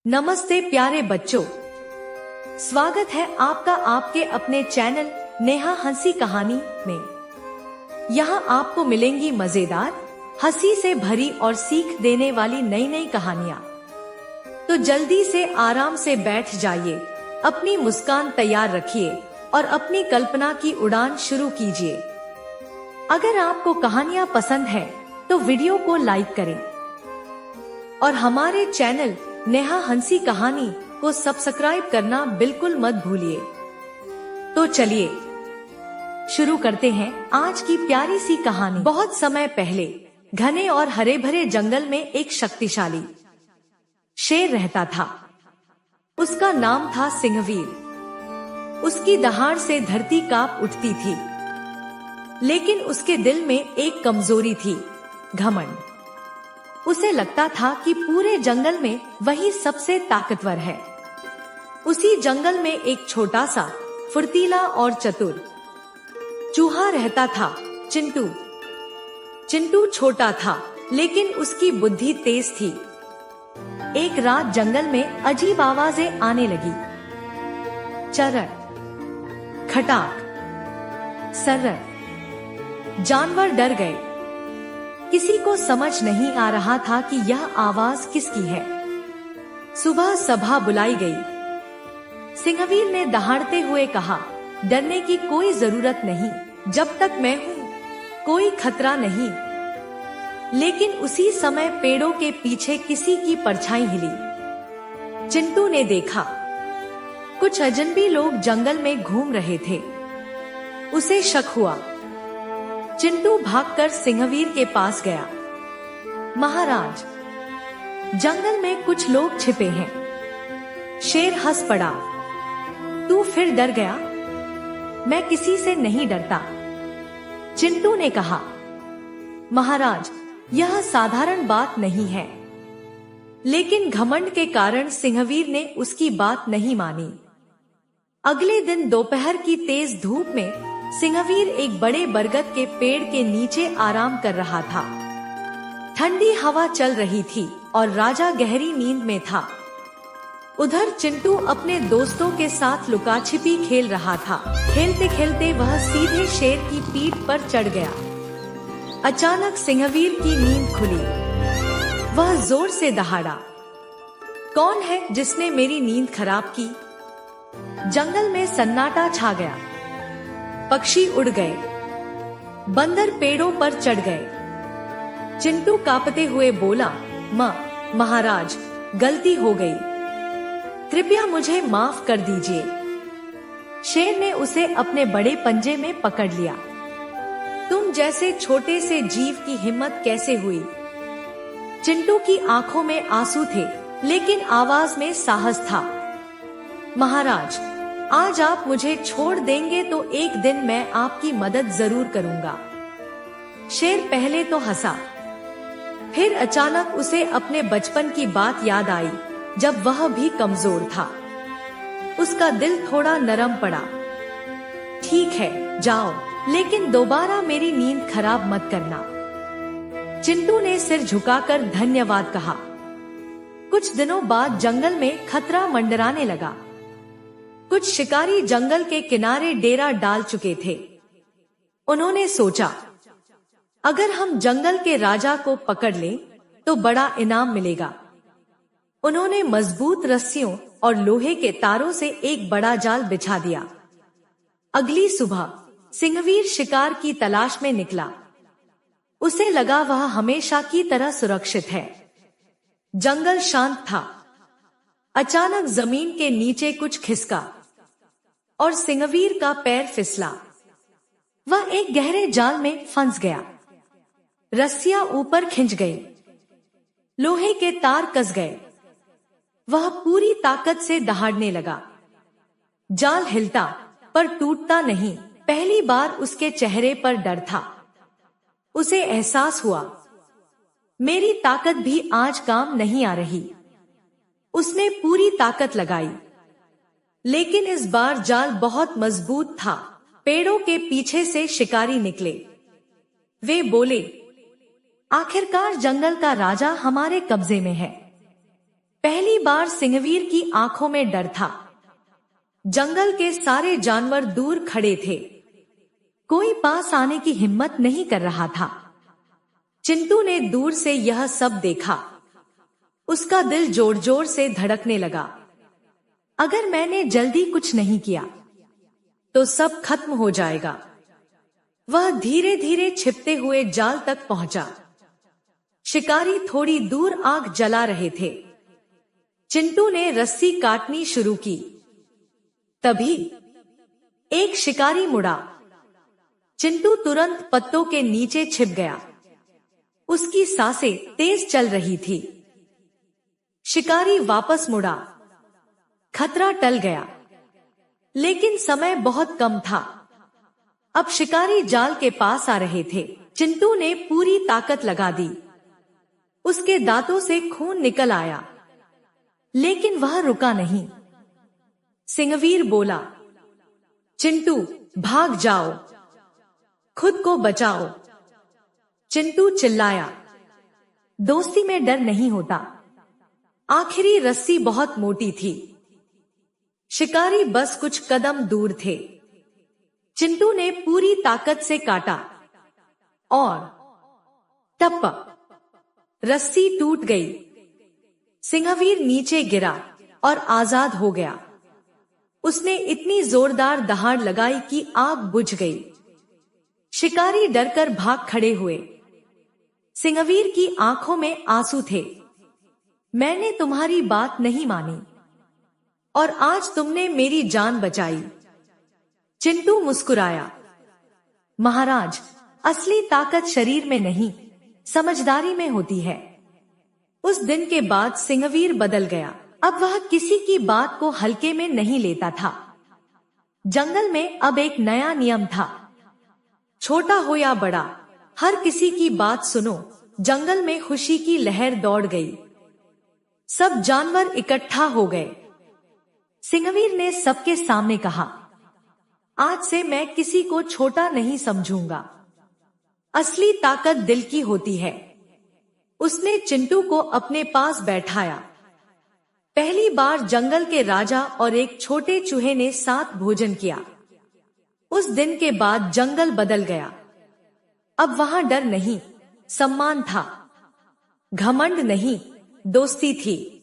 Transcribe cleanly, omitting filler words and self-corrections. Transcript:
नमस्ते प्यारे बच्चों, स्वागत है आपका आपके अपने चैनल नेहा हंसी कहानी में। यहाँ आपको मिलेंगी मजेदार, हंसी से भरी और सीख देने वाली नई नई कहानियाँ। तो जल्दी से आराम से बैठ जाइए, अपनी मुस्कान तैयार रखिए और अपनी कल्पना की उड़ान शुरू कीजिए। अगर आपको कहानियाँ पसंद है तो वीडियो को लाइक करें और हमारे चैनल नेहा हंसी कहानी को सब्सक्राइब करना बिल्कुल मत भूलिए। तो चलिए शुरू करते हैं आज की प्यारी सी कहानी। बहुत समय पहले घने और हरे भरे जंगल में एक शक्तिशाली शेर रहता था। उसका नाम था सिंहवीर। उसकी दहाड़ से धरती कांप उठती थी, लेकिन उसके दिल में एक कमजोरी थी, घमंड। उसे लगता था कि पूरे जंगल में वही सबसे ताकतवर है। उसी जंगल में एक छोटा सा फुर्तीला और चतुर चूहा रहता था, चिंटू। चिंटू छोटा था, लेकिन उसकी बुद्धि तेज थी। एक रात जंगल में अजीब आवाजें आने लगी। चरर, खटाक, सर्र। जानवर डर गए। किसी को समझ नहीं आ रहा था कि यह आवाज किसकी है। सुबह सभा बुलाई गई। सिंहवीर ने दहाड़ते हुए कहा, डरने की कोई जरूरत नहीं, जब तक मैं हूँ कोई खतरा नहीं। लेकिन उसी समय पेड़ों के पीछे किसी की परछाई हिली। चिंटू ने देखा, कुछ अजनबी लोग जंगल में घूम रहे थे। उसे शक हुआ। चिंटू भागकर सिंहवीर के पास गया। महाराज, जंगल में कुछ लोग छिपे हैं। शेर हंस पड़ा। तू फिर डर गया? मैं किसी से नहीं डरता, चिंटू ने कहा। महाराज, यह साधारण बात नहीं है। लेकिन घमंड के कारण सिंहवीर ने उसकी बात नहीं मानी। अगले दिन दोपहर की तेज धूप में सिंहवीर एक बड़े बरगद के पेड़ के नीचे आराम कर रहा था। ठंडी हवा चल रही थी और राजा गहरी नींद में था। उधर चिंटू अपने दोस्तों के साथ लुका छिपी खेल रहा था। खेलते खेलते वह सीधे शेर की पीठ पर चढ़ गया। अचानक सिंहवीर की नींद खुली। वह जोर से दहाड़ा, कौन है जिसने मेरी नींद खराब की? जंगल में सन्नाटा छा गया। पक्षी उड़ गए, बंदर पेड़ों पर चढ़ गए। चिंटू कांपते हुए बोला, महाराज, गलती हो गई, कृपया मुझे माफ कर दीजिए। शेर ने उसे अपने बड़े पंजे में पकड़ लिया। तुम जैसे छोटे से जीव की हिम्मत कैसे हुई? चिंटू की आंखों में आंसू थे, लेकिन आवाज में साहस था। महाराज, आज आप मुझे छोड़ देंगे तो एक दिन मैं आपकी मदद जरूर करूंगा। शेर पहले तो हंसा, फिर अचानक उसे अपने बचपन की बात याद आई, जब वह भी कमजोर था। उसका दिल थोड़ा नरम पड़ा। ठीक है, जाओ, लेकिन दोबारा मेरी नींद खराब मत करना। चिंटू ने सिर झुकाकर धन्यवाद कहा। कुछ दिनों बाद जंगल में खतरा मंडराने लगा। कुछ शिकारी जंगल के किनारे डेरा डाल चुके थे। उन्होंने सोचा, अगर हम जंगल के राजा को पकड़ लें तो बड़ा इनाम मिलेगा। उन्होंने मजबूत रस्सियों और लोहे के तारों से एक बड़ा जाल बिछा दिया। अगली सुबह सिंहवीर शिकार की तलाश में निकला। उसे लगा वह हमेशा की तरह सुरक्षित है। जंगल शांत था। अचानक जमीन के नीचे कुछ खिसका और सिंहवीर का पैर फिसला। वह एक गहरे जाल में फंस गया। रस्सियां ऊपर खिंच गई, लोहे के तार कस गए। वह पूरी ताकत से दहाड़ने लगा। जाल हिलता पर टूटता नहीं। पहली बार उसके चेहरे पर डर था। उसे एहसास हुआ, मेरी ताकत भी आज काम नहीं आ रही। उसने पूरी ताकत लगाई, लेकिन इस बार जाल बहुत मजबूत था। पेड़ों के पीछे से शिकारी निकले। वे बोले, आखिरकार जंगल का राजा हमारे कब्जे में है। पहली बार सिंहवीर की आंखों में डर था। जंगल के सारे जानवर दूर खड़े थे, कोई पास आने की हिम्मत नहीं कर रहा था। चिंटू ने दूर से यह सब देखा। उसका दिल जोर जोर से धड़कने लगा। अगर मैंने जल्दी कुछ नहीं किया तो सब खत्म हो जाएगा। वह धीरे धीरे छिपते हुए जाल तक पहुंचा। शिकारी थोड़ी दूर आग जला रहे थे। चिंटू ने रस्सी काटनी शुरू की। तभी एक शिकारी मुड़ा। चिंटू तुरंत पत्तों के नीचे छिप गया। उसकी सांसें तेज चल रही थी। शिकारी वापस मुड़ा। खतरा टल गया, लेकिन समय बहुत कम था। अब शिकारी जाल के पास आ रहे थे। चिंटू ने पूरी ताकत लगा दी। उसके दांतों से खून निकल आया, लेकिन वह रुका नहीं। सिंहवीर बोला, चिंटू भाग जाओ, खुद को बचाओ। चिंटू चिल्लाया, दोस्ती में डर नहीं होता। आखिरी रस्सी बहुत मोटी थी। शिकारी बस कुछ कदम दूर थे। चिंटू ने पूरी ताकत से काटा और टप, रस्सी टूट गई। सिंहवीर नीचे गिरा और आजाद हो गया। उसने इतनी जोरदार दहाड़ लगाई कि आग बुझ गई। शिकारी डरकर भाग खड़े हुए। सिंहवीर की आंखों में आंसू थे। मैंने तुम्हारी बात नहीं मानी और आज तुमने मेरी जान बचाई। चिंटू मुस्कुराया, महाराज, असली ताकत शरीर में नहीं, समझदारी में होती है। उस दिन के बाद सिंहवीर बदल गया। अब वह किसी की बात को हल्के में नहीं लेता था। जंगल में अब एक नया नियम था, छोटा हो या बड़ा, हर किसी की बात सुनो। जंगल में खुशी की लहर दौड़ गई। सब जानवर इकट्ठा हो गए। सिंहवीर ने सबके सामने कहा, आज से मैं किसी को छोटा नहीं समझूंगा। असली ताकत दिल की होती है। उसने चिंटू को अपने पास बैठाया। पहली बार जंगल के राजा और एक छोटे चूहे ने साथ भोजन किया। उस दिन के बाद जंगल बदल गया। अब वहां डर नहीं, सम्मान था। घमंड नहीं, दोस्ती थी।